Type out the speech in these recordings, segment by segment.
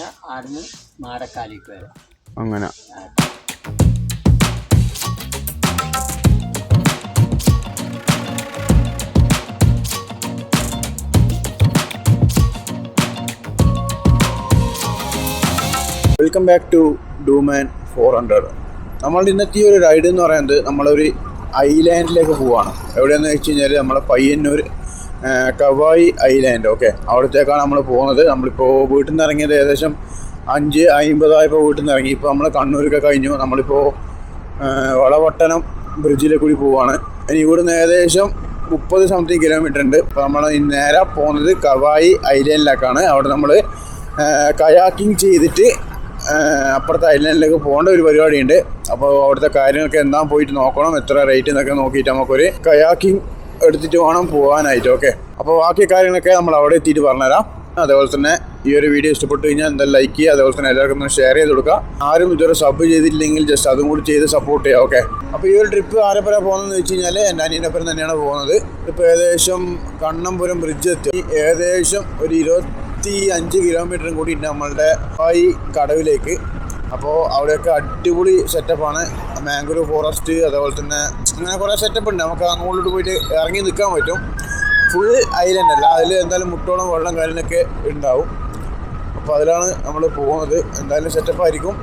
പിന്നെ ആടുന്ന് മാടക്കാലിക്ക് വരാം. അങ്ങനെ വെൽക്കം ബാക്ക് ടു ഡൂമാൻ 400. നമ്മളുടെ ഇന്നത്തെ ഈ ഒരു റൈഡ് എന്ന് പറയുന്നത് നമ്മളൊരു ഐലാൻഡിലേക്ക് പോവുകയാണ്. എവിടെയാണെന്ന് വെച്ച് കഴിഞ്ഞാൽ നമ്മളെ പയ്യന്നൂർ കവായി ഐലാൻഡ്. ഓക്കെ, അവിടത്തേക്കാണ് നമ്മൾ പോകുന്നത്. നമ്മളിപ്പോൾ വീട്ടിൽ നിന്ന് ഇറങ്ങിയത് ഏകദേശം 5:50 വീട്ടിൽ നിന്ന് ഇറങ്ങി. ഇപ്പോൾ നമ്മൾ കണ്ണൂരൊക്കെ കഴിഞ്ഞു. നമ്മളിപ്പോൾ വളപട്ടണം ബ്രിഡ്ജിലെ കൂടി പോവുകയാണ്. ഇനി ഇവിടുന്ന് ഏകദേശം 30 സംതിങ് കിലോമീറ്റർ ഉണ്ട്. അപ്പോൾ നമ്മൾ നേരെ പോകുന്നത് കവായി ഐലാൻഡിലേക്കാണ്. അവിടെ നമ്മൾ കയാക്കിങ് ചെയ്തിട്ട് അപ്പുറത്തെ ഐലാൻഡിലേക്ക് പോകേണ്ട ഒരു പരിപാടിയുണ്ട്. അപ്പോൾ അവിടുത്തെ കാര്യങ്ങളൊക്കെ എന്താ പോയിട്ട് നോക്കണം, എത്ര റേറ്റ് എന്നൊക്കെ നോക്കിയിട്ട് നമുക്കൊരു കയാക്കിങ് എടുത്തിട്ട് വേണം പോകാനായിട്ട്. ഓക്കെ, അപ്പോൾ ബാക്കി കാര്യങ്ങളൊക്കെ നമ്മൾ അവിടെ എത്തിയിട്ട് പറഞ്ഞുതരാം. അതേപോലെ തന്നെ ഈ ഒരു വീഡിയോ ഇഷ്ടപ്പെട്ട് കഴിഞ്ഞാൽ എന്തായാലും ലൈക്ക് ചെയ്യുക. അതേപോലെ തന്നെ എല്ലാവർക്കും ഒന്ന് ഷെയർ ചെയ്ത് കൊടുക്കുക. ആരും ഇതുവരെ സബ് ചെയ്തിട്ടില്ലെങ്കിൽ ജസ്റ്റ് അതും കൂടി ചെയ്ത് സപ്പോർട്ട് ചെയ്യുക. ഓക്കെ, അപ്പോൾ ഈ ഒരു ട്രിപ്പ് ആരെപ്പറ പോകുന്നതെന്ന് വെച്ച് കഴിഞ്ഞാൽ എൻ്റെ അനിയനപ്പുറം തന്നെയാണ് പോകുന്നത്. ഇപ്പോൾ ഏകദേശം കണ്ണമ്പുരം ബ്രിഡ്ജ് എത്തി. ഏകദേശം ഒരു 25 കിലോമീറ്ററും കൂടി നമ്മളുടെ ഈ കടവിലേക്ക്. അപ്പോൾ അവിടെയൊക്കെ അടിപൊളി സെറ്റപ്പാണ്. മാംഗ്രൂവ് ഫോറസ്റ്റ്, അതേപോലെ തന്നെ അങ്ങനെ കുറേ സെറ്റപ്പ് ഉണ്ട്. നമുക്ക് അങ്ങോട്ട് പോയിട്ട് ഇറങ്ങി നിൽക്കാൻ പറ്റും. ഫുൾ ഐലൻഡ് അല്ല, അതിൽ എന്തായാലും മുട്ടോളം വെള്ളം കാര്യങ്ങളൊക്കെ ഉണ്ടാവും. അപ്പോൾ അതിലാണ് നമ്മൾ പോകുന്നത്. എന്തായാലും സെറ്റപ്പായിരിക്കും.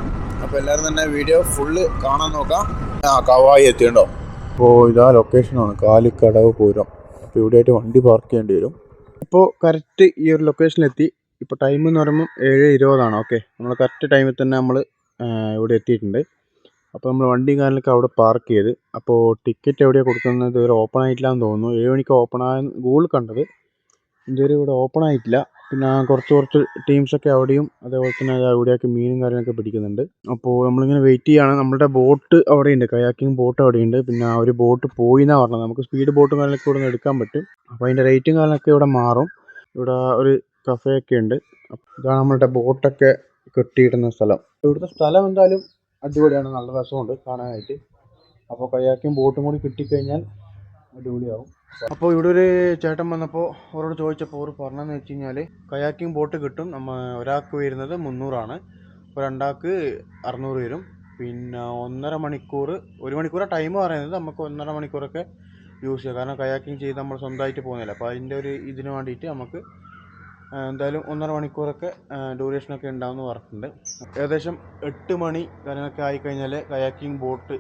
അപ്പോൾ എല്ലാവരും തന്നെ വീഡിയോ ഫുള്ള് കാണാൻ നോക്കാം. കവായി എത്തിയുണ്ടോ? അപ്പോൾ ഇതാ ലൊക്കേഷനാണ്, കാലിക്കടവ് പൂരം. അപ്പോൾ ഇവിടെയായിട്ട് വണ്ടി പാർക്ക് ചെയ്യേണ്ടി വരും. ഇപ്പോൾ കറക്റ്റ് ഈ ഒരു ലൊക്കേഷനിലെത്തി. ഇപ്പോൾ ടൈം എന്ന് പറയുമ്പോൾ 7:20. ഓക്കെ, നമ്മൾ കറക്റ്റ് ടൈമിൽ തന്നെ നമ്മൾ ഇവിടെ എത്തിയിട്ടുണ്ട്. അപ്പോൾ നമ്മൾ വണ്ടിയും കാര്യങ്ങളൊക്കെ അവിടെ പാർക്ക് ചെയ്ത്. അപ്പോൾ ടിക്കറ്റ് എവിടെയാണ് കൊടുക്കുന്നത്? ഇതുവരെ ഓപ്പൺ ആയിട്ടില്ലാന്ന് തോന്നുന്നു. 7 മണിക്ക് ഓപ്പൺ ആയ ഗൂഗിൾ കണ്ടത്. ഇതുവരെ ഇവിടെ ഓപ്പൺ ആയിട്ടില്ല. പിന്നെ കുറച്ച് ടീംസൊക്കെ അവിടെയും അതേപോലെ തന്നെ അവിടെയൊക്കെ മീനും കാര്യങ്ങളൊക്കെ പിടിക്കുന്നുണ്ട്. അപ്പോൾ നമ്മളിങ്ങനെ വെയിറ്റ് ചെയ്യുകയാണ്. നമ്മുടെ ബോട്ട് അവിടെയുണ്ട്, കയാക്കിങ് ബോട്ട് അവിടെയുണ്ട്. പിന്നെ ആ ഒരു ബോട്ട് പോയി എന്നാണ് പറഞ്ഞത്. നമുക്ക് സ്പീഡ് ബോട്ടും കാര്യങ്ങളൊക്കെ ഇവിടെ നിന്ന് എടുക്കാൻ പറ്റും. അപ്പോൾ അതിൻ്റെ റേറ്റും കാര്യങ്ങളൊക്കെ ഇവിടെ മാറും. ഇവിടെ ഒരു കഫേയൊക്കെ ഉണ്ട്. ഇതാണ് നമ്മളുടെ ബോട്ടൊക്കെ കെട്ടിയിടുന്ന സ്ഥലം. ഇവിടുത്തെ സ്ഥലം എന്തായാലും അടിപൊളിയാണ്, നല്ല രസമുണ്ട് കാണാനായിട്ട്. അപ്പോൾ കയാക്കിങ് ബോട്ടും കൂടി കിട്ടിക്കഴിഞ്ഞാൽ അടിപൊളിയാവും. അപ്പോൾ ഇവിടെ ഒരു ചേട്ടൻ വന്നപ്പോൾ അവരോട് ചോദിച്ചപ്പോൾ അവർ പറഞ്ഞതെന്ന് വെച്ച് കഴിഞ്ഞാൽ കയാക്കിങ് ബോട്ട് കിട്ടും. ഒരാൾക്ക് വരുന്നത് 300 അപ്പോൾ രണ്ടാൾക്ക് 600 വരും. പിന്നെ 1.5 മണിക്കൂർ, 1 മണിക്കൂറാണ് ടൈം പറയുന്നത്. നമുക്ക് 1.5 മണിക്കൂറൊക്കെ യൂസ് ചെയ്യാം. കാരണം കയാക്കിങ് ചെയ്ത് നമ്മൾ സ്വന്തമായിട്ട് പോകുന്നില്ല. അപ്പോൾ അതിൻ്റെ ഒരു ഇതിന് വേണ്ടിയിട്ട് നമുക്ക് എന്തായാലും 1.5 മണിക്കൂറൊക്കെ ഡ്യൂറേഷനൊക്കെ ഉണ്ടാവുമെന്ന് പറഞ്ഞിട്ടുണ്ട്. ഏകദേശം 8 മണി കാര്യങ്ങളൊക്കെ ആയിക്കഴിഞ്ഞാൽ കയാക്കിങ് ബോട്ട്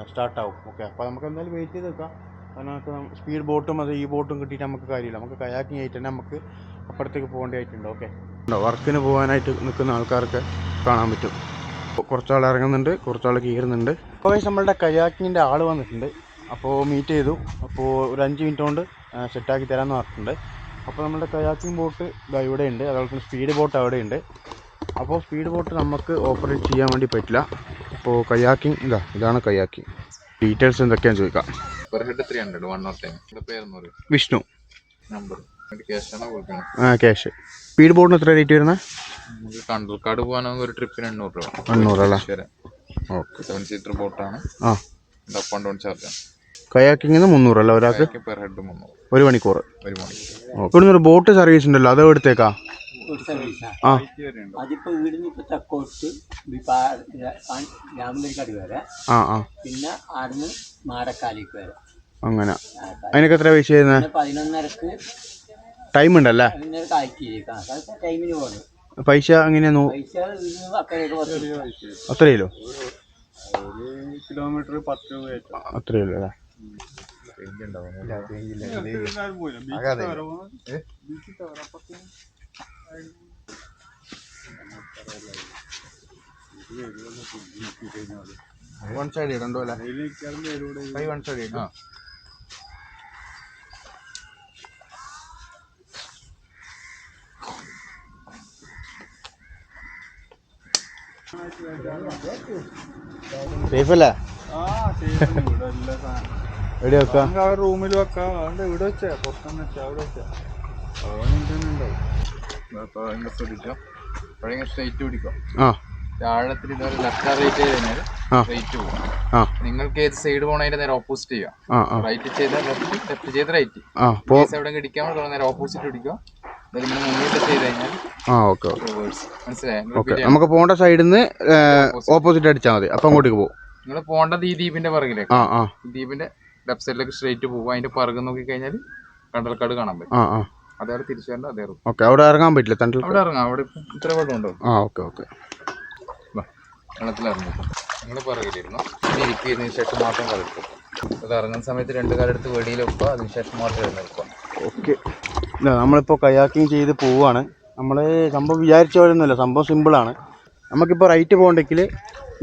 സ്റ്റാർട്ടാവും. ഓക്കെ, അപ്പോൾ നമുക്ക് എന്തായാലും വെയിറ്റ് ചെയ്ത് നിൽക്കാം. കാരണം നമുക്ക് സ്പീഡ് ബോട്ടും അത് ഈ ബോട്ടും കിട്ടിയിട്ട് നമുക്ക് കാര്യമില്ല. നമുക്ക് കയാക്കിങ് ആയിട്ട് തന്നെ നമുക്ക് അപ്പുറത്തേക്ക് പോകേണ്ടതായിട്ടുണ്ട്. ഓക്കെ, വർക്കിന് പോകാനായിട്ട് നിൽക്കുന്ന ആൾക്കാർക്ക് കാണാൻ പറ്റും. കുറച്ചാൾ ഇറങ്ങുന്നുണ്ട്, കുറച്ചാൾ കയറുന്നുണ്ട്. അപ്പോൾ നമ്മളുടെ കയാക്കിങ്ങിൻ്റെ ആൾ വന്നിട്ടുണ്ട്. അപ്പോൾ മീറ്റ് ചെയ്തു. അപ്പോൾ ഒരു 5 മിനിറ്റ് കൊണ്ട് സെറ്റാക്കി തരാമെന്ന് പറഞ്ഞിട്ടുണ്ട്. അപ്പോൾ നമ്മുടെ കയാക്കിംഗ് ബോട്ട് ഇവിടെ ഉണ്ട്. അതുപോലെ തന്നെ സ്പീഡ് ബോട്ട് അവിടെ ഉണ്ട്. അപ്പോൾ സ്പീഡ് ബോട്ട് നമുക്ക് ഓപ്പറേറ്റ് ചെയ്യാൻ വേണ്ടി പറ്റില്ല. അപ്പോൾ കയാക്കിംഗ് ഇതാണ് കയാക്കിംഗ്. ഡീറ്റെയിൽസ് എന്തൊക്കെയാണെന്ന് ചോദിക്കാം. വിഷ്ണു. ക്യാഷ്. സ്പീഡ് ബോട്ടിന് എത്ര റേറ്റ് വരുന്നത്? കണ്ടൂർക്കാട് പോകാനാണെങ്കിൽ ഒരു ട്രിപ്പിന് 800 രൂപ. 800 അല്ലേ? ഓക്കെ, 7 സീറ്റർ ബോട്ടാണ്. അപ്പ് ആൻഡ് ഡൗൺ ചാർജാണ്. കയാക്കിങ്ങിന് 300 അല്ല ഒരാൾക്ക്? Per head 300. 1 മണിക്കൂർ. ഇവിടുന്ന് ഒരു ബോട്ട് സർവീസ് ഉണ്ടല്ലോ, അത് എടുത്തേക്കാ? അതിപ്പോ ഇവിടുന്ന് ഇപ്പൊ ചക്കോട്ട് രാമന്തരിക്കാട് വരെ, പിന്നെ ആടുന്ന് മാടക്കാലിക്ക് വരെ. അങ്ങനെ അതിനൊക്കെ എത്ര പൈസ ചെയ്യുന്നത്? 11:30 ടൈം ഉണ്ടല്ലേ? ടൈമിന് പോകണം. പൈസ എങ്ങനെയാ? അത്രയല്ലോ? കിലോമീറ്റർ 10 രൂപ. അത്രയല്ലോ അല്ലേ? വൺ സൈഡ് ഇടണ്ടോ അല്ലേ? വൺ സൈഡ് ഇടാം. സേഫ് അല്ലേ? എവിടെ വെക്കാം? റൂമിൽ വെക്കാം. ഇവിടെ വെച്ചാ പുറത്തൊന്നും വെച്ചാ അവിടെ വെച്ചാ സ്ട്രൈറ്റ് പിടിക്കാം. ആഴത്തിൽ ഇതുവരെ ലെഫ്റ്റ് റൈറ്റ് ചെയ്ത് കഴിഞ്ഞാൽ റൈറ്റ് പോകും. നിങ്ങൾക്ക് ഏത് സൈഡ് പോകണതിന്റെ നേരെ ഓപ്പോസിറ്റ് ചെയ്യാം. റൈറ്റ് ചെയ്താൽ ലെഫ്റ്റ് ചെയ്ത് റൈറ്റ്. എവിടെ ഇടിക്കാൻ നേരെ ഓപ്പോസിറ്റ് പിടിക്കുക. ഇതിലിങ്ങനെ മുന്നിൽ ചെയ്ത് കഴിഞ്ഞാൽ ആ ഓക്കെ ഓക്കെ റിവേഴ്സ്. മനസ്സിലായോ? ഓക്കെ. നമുക്ക് പോകേണ്ട സൈഡിൽ നിന്ന് ഓപ്പോസിറ്റ് അടിച്ചാൽ മതി, അപ്പം അങ്ങോട്ടേക്ക് പോകും. നിങ്ങൾ പോകേണ്ടത് ഈ ദ്വീപിന്റെ പിറകിലേക്ക്. ആ ആ ദ്വീപിന്റെ ലെഫ്റ്റ് സൈഡിലേക്ക് സ്ട്രേറ്റ് പോകും. അതിന്റെ പിറകെ നോക്കി കഴിഞ്ഞാൽ കണ്ടൽക്കാട് കാണാൻ പറ്റും. ആ ആ അതേപോലെ തിരിച്ചു വരേണ്ട അതേ റൂട്ട്. ഓക്കെ. അവിടെ ഇറങ്ങാൻ പറ്റില്ല തണ്ടിൽ? അവിടെ ഇറങ്ങാം. അവിടെ ഇത്ര വെള്ളം ഉണ്ടോ? ആ ഓക്കെ ഓക്കെ. വെള്ളത്തിൽ ഇറങ്ങും. നിങ്ങൾ പിറകിലിരുന്നു ഇരിക്കുന്നതിന് ശേഷം മാത്രം കളിക്കും. അത് ഇറങ്ങുന്ന സമയത്ത് 2 കാലെടുത്ത് വെളിയിൽ വെക്കുക, അതിനുശേഷം മാത്രം എഴുന്നേൽക്കുക. ഓക്കെ. ഇല്ല, നമ്മളിപ്പോൾ കയാക്കിങ് ചെയ്ത് പോവുകയാണ്. നമ്മൾ സംഭവം വിചാരിച്ച പോലൊന്നുമില്ല, സംഭവം സിമ്പിളാണ്. നമുക്കിപ്പോൾ റൈറ്റ് പോകണ്ടെങ്കിൽ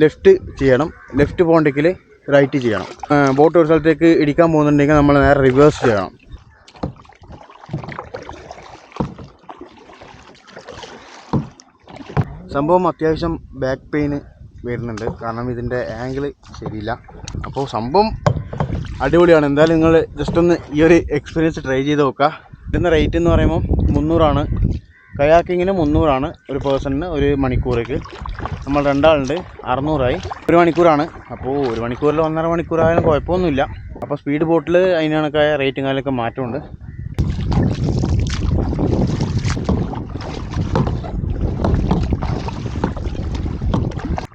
ലെഫ്റ്റ് ചെയ്യണം, ലെഫ്റ്റ് പോകണ്ടെങ്കിൽ റൈറ്റ് ചെയ്യണം. ബോട്ട് ഒരു സ്ഥലത്തേക്ക് ഇടിക്കാൻ പോകുന്നുണ്ടെങ്കിൽ നമ്മൾ നേരെ റിവേഴ്സ് ചെയ്യണം. സംഭവം അത്യാവശ്യം ബാക്ക് പെയിന് വരുന്നുണ്ട്, കാരണം ഇതിൻ്റെ ആംഗിൾ ശരിയില്ല. അപ്പോൾ സംഭവം അടിപൊളിയാണ്. എന്തായാലും നിങ്ങൾ ജസ്റ്റ് ഒന്ന് ഈ ഒരു എക്സ്പീരിയൻസ് ട്രൈ ചെയ്ത് നോക്കുക. ഇതിൻ്റെ റേറ്റ് എന്ന് പറയുമ്പോൾ 300 കയാക്കിങ്ങിന് 300 ഒരു പേഴ്സണിന് 1 മണിക്കൂറേക്ക്. നമ്മൾ 2 ആളുണ്ട്, 600 1 മണിക്കൂറാണ്. അപ്പോൾ 1 മണിക്കൂറിൽ 1.5 മണിക്കൂറായാലും കുഴപ്പമൊന്നുമില്ല. അപ്പോൾ സ്പീഡ് ബോട്ടിൽ അതിന് കണക്കായ റേറ്റും കാര്യമൊക്കെ മാറ്റമുണ്ട്.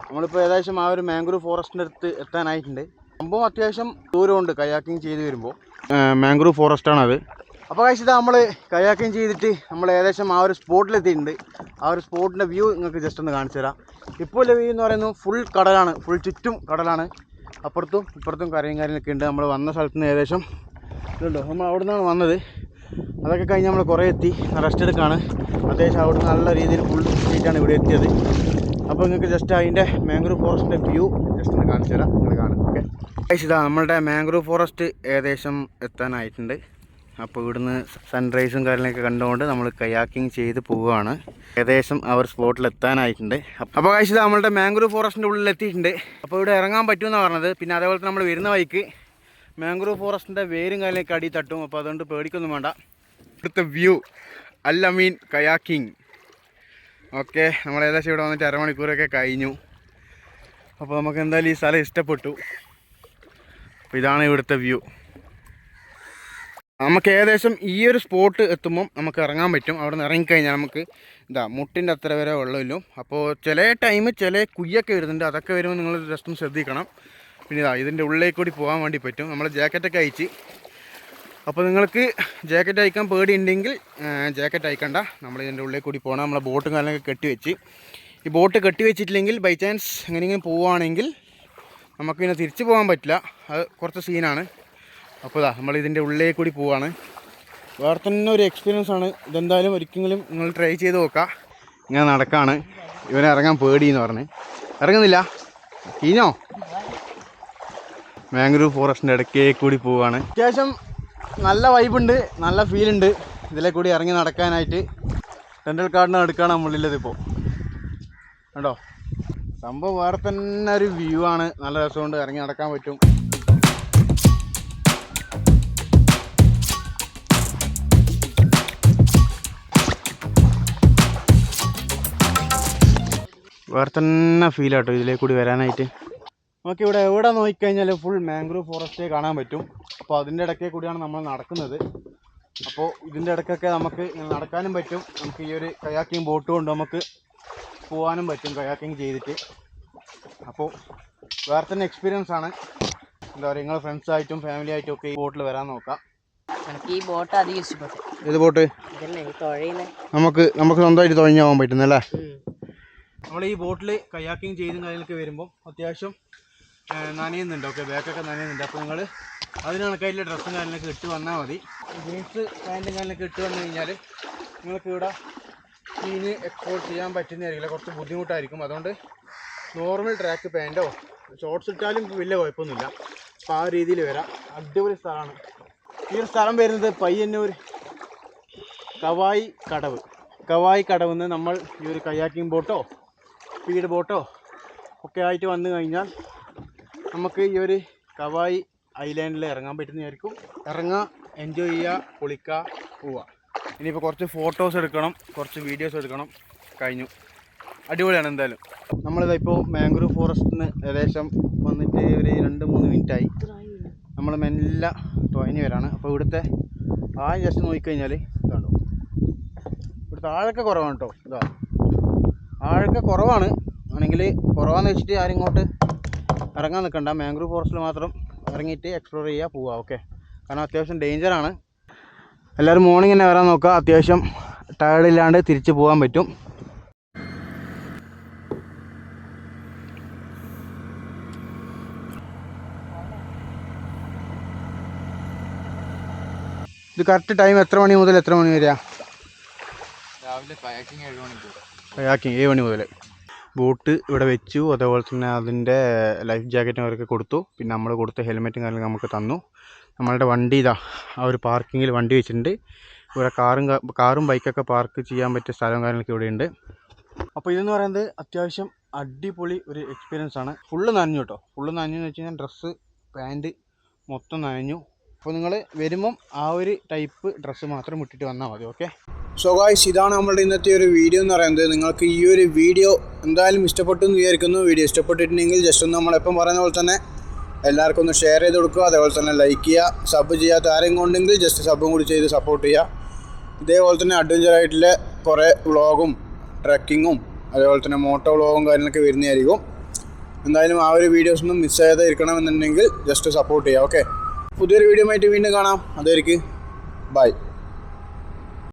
നമ്മളിപ്പോൾ ഏകദേശം ആ ഒരു മാംഗ്രൂവ് ഫോറസ്റ്റിൻ്റെ അടുത്ത് എത്താനായിട്ടുണ്ട്. സംഭവം അത്യാവശ്യം ദൂരമുണ്ട് കയാക്കിങ് ചെയ്ത് വരുമ്പോൾ. മാംഗ്രൂവ് ഫോറസ്റ്റാണത്. അപ്പോൾ കഴിച്ചിട്ട് നമ്മൾ കയാക്കിങ് ചെയ്തിട്ട് നമ്മൾ ഏകദേശം ആ ഒരു സ്പോട്ടിലെത്തിയിട്ടുണ്ട്. ആ ഒരു സ്പോട്ടിൻ്റെ വ്യൂ നിങ്ങൾക്ക് ജസ്റ്റ് ഒന്ന് കാണിച്ചു തരാം. ഇപ്പോൾ ഉള്ള വ്യൂ എന്ന് പറയുന്നത് ഫുൾ കടലാണ്, ഫുൾ ചുറ്റും കടലാണ്. അപ്പുറത്തും ഇപ്പുറത്തും കരയും കാര്യങ്ങളൊക്കെ ഉണ്ട്. നമ്മൾ വന്ന സ്ഥലത്ത് നിന്ന് ഏകദേശം ഇതുണ്ടോ, നമ്മൾ അവിടെ നിന്നാണ് വന്നത്. അതൊക്കെ കഴിഞ്ഞ് നമ്മൾ കുറേ എത്തി, റെസ്റ്റ് എടുക്കുകയാണ്. അത്യാവശ്യം അവിടെ നിന്ന് നല്ല രീതിയിൽ ഫുൾ എത്തിയിട്ടാണ് ഇവിടെ എത്തിയത്. അപ്പോൾ നിങ്ങൾക്ക് ജസ്റ്റ് അതിൻ്റെ മാംഗ്രൂവ് ഫോറസ്റ്റിൻ്റെ വ്യൂ ജസ്റ്റ് ഒന്ന് കാണിച്ചു തരാം, നിങ്ങൾ കാണും. ഓക്കെ. ഇതാ നമ്മളുടെ മാംഗ്രൂവ് ഫോറസ്റ്റ് ഏകദേശം എത്താനായിട്ടുണ്ട്. അപ്പോൾ ഇവിടുന്ന് സൺറൈസും കാര്യങ്ങളൊക്കെ കണ്ടുകൊണ്ട് നമ്മൾ കയാക്കിങ് ചെയ്ത് പോവുകയാണ്. ഏകദേശം ആ ഒരു സ്പോട്ടിൽ എത്താനായിട്ടുണ്ട്. അപ്പോൾ കഴിച്ചത് നമ്മളുടെ മാംഗ്രൂവ് ഫോറസ്റ്റിൻ്റെ ഉള്ളിൽ എത്തിയിട്ടുണ്ട്. അപ്പോൾ ഇവിടെ ഇറങ്ങാൻ പറ്റുമെന്നാണ് പറഞ്ഞത്. പിന്നെ അതേപോലെ നമ്മൾ വരുന്ന വഴിക്ക് മാംഗ്രൂവ് ഫോറസ്റ്റിൻ്റെ വേരും കാര്യങ്ങളൊക്കെ അടി തട്ടും. അപ്പോൾ അതുകൊണ്ട് പേടിക്കൊന്നും വേണ്ട. ഇവിടുത്തെ വ്യൂ അൽ അമീൻ കയാക്കിങ്. ഓക്കെ, നമ്മൾ ഏകദേശം ഇവിടെ വന്നിട്ട് 1/2 മണിക്കൂറൊക്കെ കഴിഞ്ഞു. അപ്പോൾ നമുക്ക് എന്തായാലും ഈ സ്ഥലം ഇഷ്ടപ്പെട്ടു. അപ്പോൾ ഇതാണ് ഇവിടുത്തെ വ്യൂ. നമുക്ക് ഏകദേശം ഈ ഒരു സ്പോട്ട് എത്തുമ്പം നമുക്ക് ഇറങ്ങാൻ പറ്റും. അവിടെ നിന്ന് ഇറങ്ങിക്കഴിഞ്ഞാൽ നമുക്ക് മുട്ടിൻ്റെ അത്ര വരെ വെള്ളമില്ലും. അപ്പോൾ ചില ടൈം ചില കുയ്യൊക്കെ വരുന്നുണ്ട്. അതൊക്കെ വരുമ്പോൾ നിങ്ങൾ ജസ്റ്റ് ഒന്ന് ശ്രദ്ധിക്കണം. പിന്നെ ഇതിൻ്റെ ഉള്ളിലേക്ക് കൂടി പോകാൻ വേണ്ടി പറ്റും. നമ്മൾ ജാക്കറ്റൊക്കെ അയച്ച്. അപ്പോൾ നിങ്ങൾക്ക് ജാക്കറ്റ് അയക്കാൻ പേടി ഉണ്ടെങ്കിൽ ജാക്കറ്റ് അയക്കണ്ട. നമ്മൾ ഇതിൻ്റെ ഉള്ളിൽ കൂടി പോകണം. നമ്മളെ ബോട്ടും കാര്യങ്ങളൊക്കെ കെട്ടിവെച്ച്. ഈ ബോട്ട് കെട്ടിവെച്ചിട്ടില്ലെങ്കിൽ ബൈ ചാൻസ് എങ്ങനെയെങ്കിലും പോവുകയാണെങ്കിൽ നമുക്ക് പിന്നെ തിരിച്ച് പോകാൻ പറ്റില്ല. അത് കുറച്ച് സീനാണ്. അപ്പോൾ നമ്മൾ ഇതിൻ്റെ ഉള്ളിലേക്ക് കൂടി പോവാണ്. വേറെ തന്നെ ഒരു എക്സ്പീരിയൻസ് ആണ്. ഇതെന്തായാലും ഒരിക്കലും നിങ്ങൾ ട്രൈ ചെയ്ത് നോക്കാം. ഇങ്ങനെ നടക്കാണ്. ഇവനെ ഇറങ്ങാൻ പേടിയെന്ന് പറഞ്ഞ് ഇറങ്ങുന്നില്ല. ഇനോ മാംഗ്രൂവ് ഫോറസ്റ്റിൻ്റെ ഇടയ്ക്കേക്ക് കൂടി പോവുകയാണ്. അത്യാവശ്യം നല്ല വൈബുണ്ട്, നല്ല ഫീലുണ്ട് ഇതിലെ കൂടി ഇറങ്ങി നടക്കാനായിട്ട്. കണ്ടൽക്കാടിന് അടുക്കാണ് നമ്മളുള്ളത് ഇപ്പോൾ. കണ്ടോ, സംഭവം വേറെ തന്നെ ഒരു വ്യൂ ആണ്. നല്ല രസമുണ്ട്, ഇറങ്ങി നടക്കാൻ പറ്റും. വേറെ തന്നെ ഫീലാട്ടോ ഇതിലേക്ക് കൂടി വരാനായിട്ട്. നമുക്ക് ഇവിടെ എവിടെ നോക്കിക്കഴിഞ്ഞാൽ ഫുൾ മാംഗ്രൂവ് ഫോറസ്റ്റേ കാണാൻ പറ്റും. അപ്പോൾ അതിൻ്റെ ഇടയ്ക്കേ കൂടിയാണ് നമ്മൾ നടക്കുന്നത്. അപ്പോൾ ഇതിൻ്റെ ഇടയ്ക്കൊക്കെ നമുക്ക് നടക്കാനും പറ്റും. നമുക്ക് ഈ ഒരു കയാക്കിങ് ബോട്ട് കൊണ്ട് നമുക്ക് പോകാനും പറ്റും കയാക്കിങ് ചെയ്തിട്ട്. അപ്പോൾ വേറെ തന്നെ എക്സ്പീരിയൻസ് ആണ്. എന്താ പറയുക, നിങ്ങൾ ഫ്രണ്ട്സായിട്ടും ഫാമിലി ആയിട്ടും ഒക്കെ ഈ ബോട്ടിൽ വരാൻ നോക്കാം. എനിക്ക് ഈ ബോട്ട് അധികം ഇഷ്ടപ്പെട്ടു. ഏത് ബോട്ട്? നമുക്ക് സ്വന്തമായിട്ട് തുഴഞ്ഞു പോകാൻ പറ്റുന്നല്ലേ. നമ്മൾ ഈ ബോട്ടിൽ കയാക്കിങ് ചെയ്തും കാര്യങ്ങളൊക്കെ വരുമ്പോൾ അത്യാവശ്യം നനയുന്നുണ്ട്. ഓക്കെ, ബാക്കൊക്കെ നനയുന്നുണ്ട്. അപ്പോൾ നിങ്ങൾ അതിന് കണക്കായിട്ടുള്ള ഡ്രസ്സും കാര്യങ്ങളൊക്കെ ഇട്ട് വന്നാൽ മതി. ജീൻസ് പാൻറ്റും കാര്യങ്ങളൊക്കെ ഇട്ട് വന്നു കഴിഞ്ഞാൽ നിങ്ങൾക്ക് ഇവിടെ സീന് എക്സ്പോർട്ട് ചെയ്യാൻ പറ്റുന്നതായിരിക്കില്ല, കുറച്ച് ബുദ്ധിമുട്ടായിരിക്കും. അതുകൊണ്ട് നോർമൽ ട്രാക്ക് പാൻറ്റോ ഷോർട്ട്സ് ഇട്ടാലും വലിയ കുഴപ്പമൊന്നുമില്ല. അപ്പോൾ ആ രീതിയിൽ വരാം. അടിപൊളി സ്ഥലമാണ്. ഈ ഒരു സ്ഥലം വരുന്നത് പയ്യന്നൂർ കവായി കടവ്. കവായി കടവിൽ നിന്ന് നമ്മൾ ഈ ഒരു കയാക്കിംഗ് ബോട്ടോ സ്പീഡ് ബോട്ടോ ഒക്കെ ആയിട്ട് വന്നു കഴിഞ്ഞാൽ നമുക്ക് ഈ ഒരു കവായി ഐലാൻഡിൽ ഇറങ്ങാൻ പറ്റുന്നതായിരിക്കും. ഇറങ്ങുക, എൻജോയ് ചെയ്യുക, കുളിക്കുക, പോവുക. ഇനിയിപ്പോൾ കുറച്ച് ഫോട്ടോസ് എടുക്കണം, കുറച്ച് വീഡിയോസ് എടുക്കണം. കഴിഞ്ഞു. അടിപൊളിയാണ്. എന്തായാലും നമ്മളിതിപ്പോൾ മാംഗ്രൂവ് ഫോറസ്റ്റിൽ നിന്ന് ഏകദേശം വന്നിട്ട് ഒരു 2-3 മിനിറ്റായി. നമ്മൾ മെല്ലെ തുഴഞ്ഞു വരാണ്. അപ്പോൾ ഇവിടുത്തെ ജസ്റ്റ് നോക്കിക്കഴിഞ്ഞാൽ ഇതുണ്ടോ, താഴൊക്കെ കുറവാണ് കേട്ടോ. ഇതാ ആഴൊക്കെ കുറവാണ്. ആണെങ്കിൽ കുറവാന്ന് വെച്ചിട്ട് ആരും ഇങ്ങോട്ട് ഇറങ്ങാൻ നിൽക്കണ്ട. മാംഗ്രൂവ് ഫോറസ്റ്റിൽ മാത്രം ഇറങ്ങിയിട്ട് എക്സ്പ്ലോർ ചെയ്യുക, പോവുക. ഓക്കെ, കാരണം അത്യാവശ്യം ഡേഞ്ചറാണ്. എല്ലാവരും മോർണിംഗ് തന്നെ വരാൻ നോക്കുക. അത്യാവശ്യം ടയർഡില്ലാണ്ട് തിരിച്ച് പോകാൻ പറ്റും. ഇത് കറക്റ്റ് ടൈം എത്ര മണി മുതൽ എത്ര മണി വരെയാ? രാവിലെ കയാക്കിങ് 7 മണിക്ക്. കയാക്കിങ് 7 മണി മുതൽ. ബോട്ട് ഇവിടെ വെച്ചു, അതേപോലെ തന്നെ അതിൻ്റെ ലൈഫ് ജാക്കറ്റും അവർക്ക് കൊടുത്തു. പിന്നെ നമ്മൾ കൊടുത്ത ഹെൽമെറ്റും കാര്യങ്ങളും നമുക്ക് തന്നു. നമ്മളുടെ വണ്ടി ഇതാ ആ ഒരു പാർക്കിങ്ങിൽ വണ്ടി വെച്ചിട്ടുണ്ട്. ഇവിടെ കാറും ബൈക്കൊക്കെ പാർക്ക് ചെയ്യാൻ പറ്റിയ സ്ഥലവും കാര്യങ്ങളൊക്കെ ഇവിടെയുണ്ട്. അപ്പോൾ ഇതെന്ന് പറയുന്നത് അത്യാവശ്യം അടിപൊളി ഒരു എക്സ്പീരിയൻസ് ആണ്. ഫുള്ള് നനഞ്ഞു കേട്ടോ. ഫുള്ള് നനഞ്ഞെന്ന് വെച്ച് കഴിഞ്ഞാൽ ഡ്രസ്സ്, പാൻറ്റ് മൊത്തം നനഞ്ഞു. അപ്പോൾ നിങ്ങൾ വരുമ്പം ആ ഒരു ടൈപ്പ് ഡ്രസ്സ് മാത്രം ഇട്ടിട്ട് വന്നാൽ മതി. ഓക്കെ, സോ ഗായ്സ്, ഇതാണ് നമ്മളുടെ ഇന്നത്തെ ഒരു വീഡിയോ എന്ന് പറയുന്നത്. നിങ്ങൾക്ക് ഈ ഒരു വീഡിയോ എന്തായാലും ഇഷ്ടപ്പെട്ടു എന്ന് വിചാരിക്കുന്നു. വീഡിയോ ഇഷ്ടപ്പെട്ടിട്ടുണ്ടെങ്കിൽ ജസ്റ്റ് ഒന്ന് നമ്മളെപ്പം പറയുന്ന പോലെ തന്നെ എല്ലാവർക്കും ഒന്ന് ഷെയർ ചെയ്ത് കൊടുക്കുക. അതേപോലെ തന്നെ ലൈക്ക് ചെയ്യുക. സബ് ചെയ്യാത്ത ആരെങ്കിലും ഉണ്ടെങ്കിൽ ജസ്റ്റ് സബും കൂടി ചെയ്ത് സപ്പോർട്ട് ചെയ്യുക. ഇതേപോലെ തന്നെ അഡ്വഞ്ചറായിട്ടുള്ള കുറേ വ്ളോഗും ട്രക്കിങ്ങും അതേപോലെ തന്നെ മോട്ടോ വ്ളോഗും കാര്യങ്ങളൊക്കെ വരുന്നതായിരിക്കും. എന്തായാലും ആ ഒരു വീഡിയോസൊന്നും മിസ് ചെയ്യാതെ ഇരിക്കണമെന്നുണ്ടെങ്കിൽ ജസ്റ്റ് സപ്പോർട്ട് ചെയ്യുക. ഓക്കെ, പുതിയൊരു വീഡിയോ ആയിട്ട് വീണ്ടും കാണാം. അതുവരെയ്ക്ക് ബൈ.